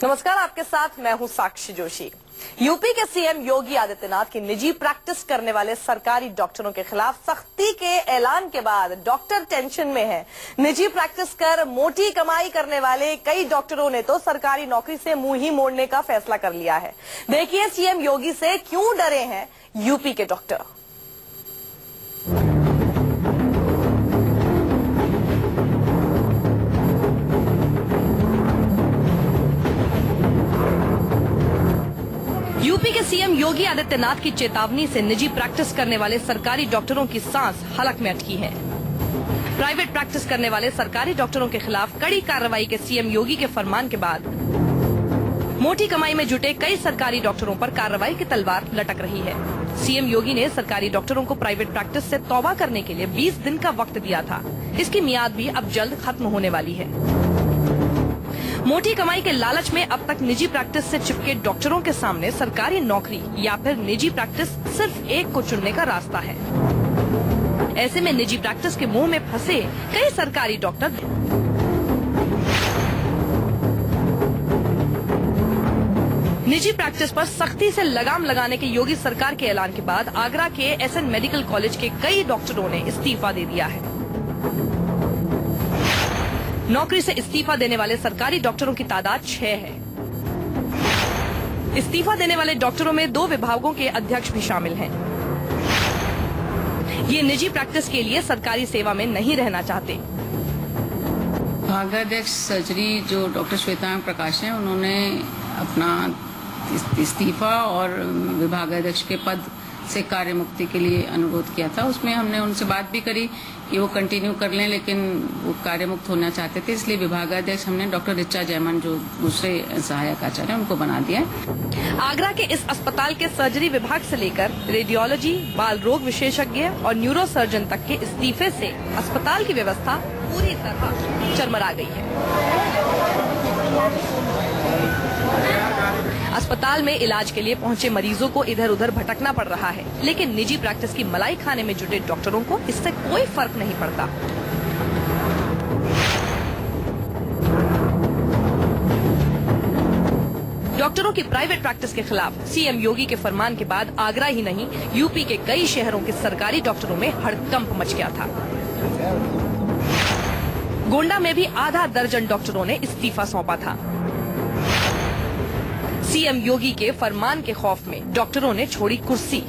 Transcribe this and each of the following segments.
नमस्कार, आपके साथ मैं हूं साक्षी जोशी। यूपी के सीएम योगी आदित्यनाथ की निजी प्रैक्टिस करने वाले सरकारी डॉक्टरों के खिलाफ सख्ती के ऐलान के बाद डॉक्टर टेंशन में है। निजी प्रैक्टिस कर मोटी कमाई करने वाले कई डॉक्टरों ने तो सरकारी नौकरी से मुंह ही मोड़ने का फैसला कर लिया है। देखिए सीएम योगी से क्यों डरे हैं यूपी के डॉक्टर। यूपी के सीएम योगी आदित्यनाथ की चेतावनी से निजी प्रैक्टिस करने वाले सरकारी डॉक्टरों की सांस हलक में अटकी है। प्राइवेट प्रैक्टिस करने वाले सरकारी डॉक्टरों के खिलाफ कड़ी कार्रवाई के सीएम योगी के फरमान के बाद मोटी कमाई में जुटे कई सरकारी डॉक्टरों पर कार्रवाई की तलवार लटक रही है। सीएम योगी ने सरकारी डॉक्टरों को प्राइवेट प्रैक्टिस से तौबा करने के लिए 20 दिन का वक्त दिया था। इसकी मियाद भी अब जल्द खत्म होने वाली है। मोटी कमाई के लालच में अब तक निजी प्रैक्टिस से चिपके डॉक्टरों के सामने सरकारी नौकरी या फिर निजी प्रैक्टिस सिर्फ एक को चुनने का रास्ता है। ऐसे में निजी प्रैक्टिस के मुंह में फंसे कई सरकारी डॉक्टर निजी प्रैक्टिस पर सख्ती से लगाम लगाने के योगी सरकार के ऐलान के बाद आगरा के एसएन मेडिकल कॉलेज के कई डॉक्टरों ने इस्तीफा दे दिया है। नौकरी से इस्तीफा देने वाले सरकारी डॉक्टरों की तादाद 6 है। इस्तीफा देने वाले डॉक्टरों में 2 विभागों के अध्यक्ष भी शामिल हैं। ये निजी प्रैक्टिस के लिए सरकारी सेवा में नहीं रहना चाहते। विभागाध्यक्ष सर्जरी जो डॉक्टर श्वेता प्रकाश हैं, उन्होंने अपना इस्तीफा और विभागाध्यक्ष के पद से कार्य मुक्ति के लिए अनुरोध किया था। उसमें हमने उनसे बात भी करी कि वो कंटिन्यू कर लें, लेकिन वो कार्य मुक्त होना चाहते थे। इसलिए विभागाध्यक्ष हमने डॉक्टर ऋचा जयमान जो दूसरे सहायक आचार्य उनको बना दिया है। आगरा के इस अस्पताल के सर्जरी विभाग से लेकर रेडियोलॉजी, बाल रोग विशेषज्ञ और न्यूरो सर्जन तक के इस्तीफे से अस्पताल की व्यवस्था पूरी तरह चरमरा गई है। अस्पताल में इलाज के लिए पहुंचे मरीजों को इधर उधर भटकना पड़ रहा है, लेकिन निजी प्रैक्टिस की मलाई खाने में जुटे डॉक्टरों को इससे कोई फर्क नहीं पड़ता। डॉक्टरों की प्राइवेट प्रैक्टिस के खिलाफ सीएम योगी के फरमान के बाद आगरा ही नहीं, यूपी के कई शहरों के सरकारी डॉक्टरों में हड़कंप मच गया था। गोंडा में भी आधा दर्जन डॉक्टरों ने इस्तीफा सौंपा था। सीएम योगी के फरमान के खौफ में डॉक्टरों ने छोड़ी कुर्सी।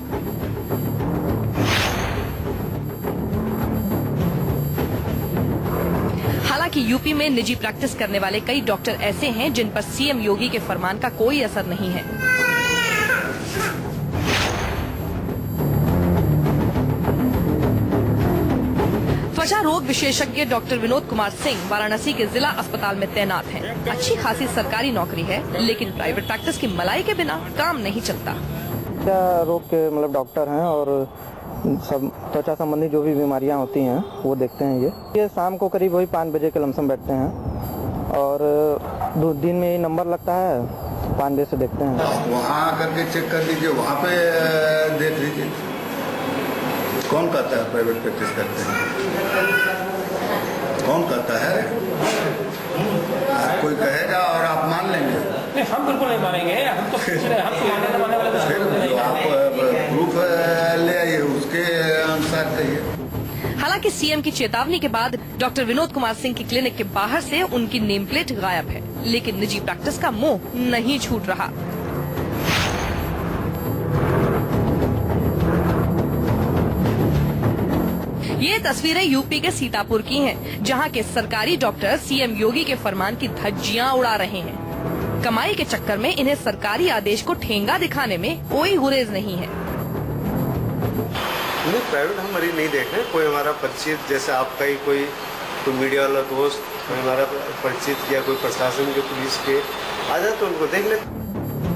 हालांकि यूपी में निजी प्रैक्टिस करने वाले कई डॉक्टर ऐसे हैं जिन पर सीएम योगी के फरमान का कोई असर नहीं है। त्वचा रोग विशेषज्ञ डॉक्टर विनोद कुमार सिंह वाराणसी के जिला अस्पताल में तैनात हैं। अच्छी खासी सरकारी नौकरी है, लेकिन प्राइवेट प्रैक्टिस की मलाई के बिना काम नहीं चलता। त्वचा रोग के डॉक्टर हैं और सब त्वचा संबंधी जो भी बीमारियां होती हैं वो देखते हैं। ये शाम को करीब वही 5 बजे के लमसम बैठते हैं और 2 दिन में ये नंबर लगता है, 5 बजे से देखते हैं। वहाँ आकर के चेक कर लीजिए, वहाँ पे देख लीजिए कौन कहता है प्राइवेट प्रैक्टिस करते हैं, कौन कहता है। कोई कहेगा और आप मान लेंगे? नहीं, हम बिल्कुल नहीं मानेंगे। हम तो मानने वाले फिर आप प्रूफ ले आइए, उसके अनुसार कहिए। हालांकि सीएम की चेतावनी के बाद डॉक्टर विनोद कुमार सिंह की क्लिनिक के बाहर से उनकी नेम प्लेट गायब है, लेकिन निजी प्रैक्टिस का मोह नहीं छूट रहा। ये तस्वीरें यूपी के सीतापुर की हैं, जहां के सरकारी डॉक्टर सीएम योगी के फरमान की धज्जियां उड़ा रहे हैं। कमाई के चक्कर में इन्हें सरकारी आदेश को ठेंगा दिखाने में कोई गुरेज नहीं है। नहीं, प्राइवेट हम मरीज नहीं देख रहे। कोई हमारा परिचित, जैसे आपका ही कोई मीडिया वाला दोस्त हमारा परिचित या कोई प्रशासन के पुलिस के आ जाए तो उनको देख लेते।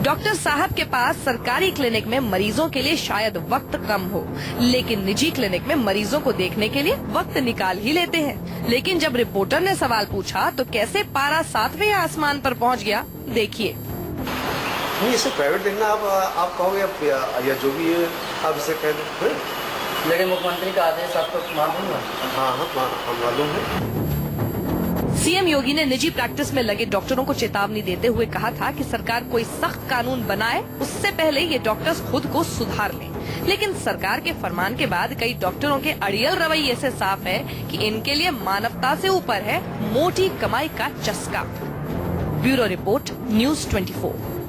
डॉक्टर साहब के पास सरकारी क्लिनिक में मरीजों के लिए शायद वक्त कम हो, लेकिन निजी क्लिनिक में मरीजों को देखने के लिए वक्त निकाल ही लेते हैं। लेकिन जब रिपोर्टर ने सवाल पूछा तो कैसे पारा 7वें आसमान पर पहुंच गया, देखिए। नहीं, इसे प्राइवेट देखना आप कहोगे या जो भी है आप इसे कह दो। लेकिन मुख्यमंत्री का आदेश आपको मालूम है? हाँ, मालूम है। सीएम योगी ने निजी प्रैक्टिस में लगे डॉक्टरों को चेतावनी देते हुए कहा था कि सरकार कोई सख्त कानून बनाए उससे पहले ये डॉक्टर्स खुद को सुधार लें। लेकिन सरकार के फरमान के बाद कई डॉक्टरों के अड़ियल रवैये से साफ है कि इनके लिए मानवता से ऊपर है मोटी कमाई का चस्का। Bureau report, News 24।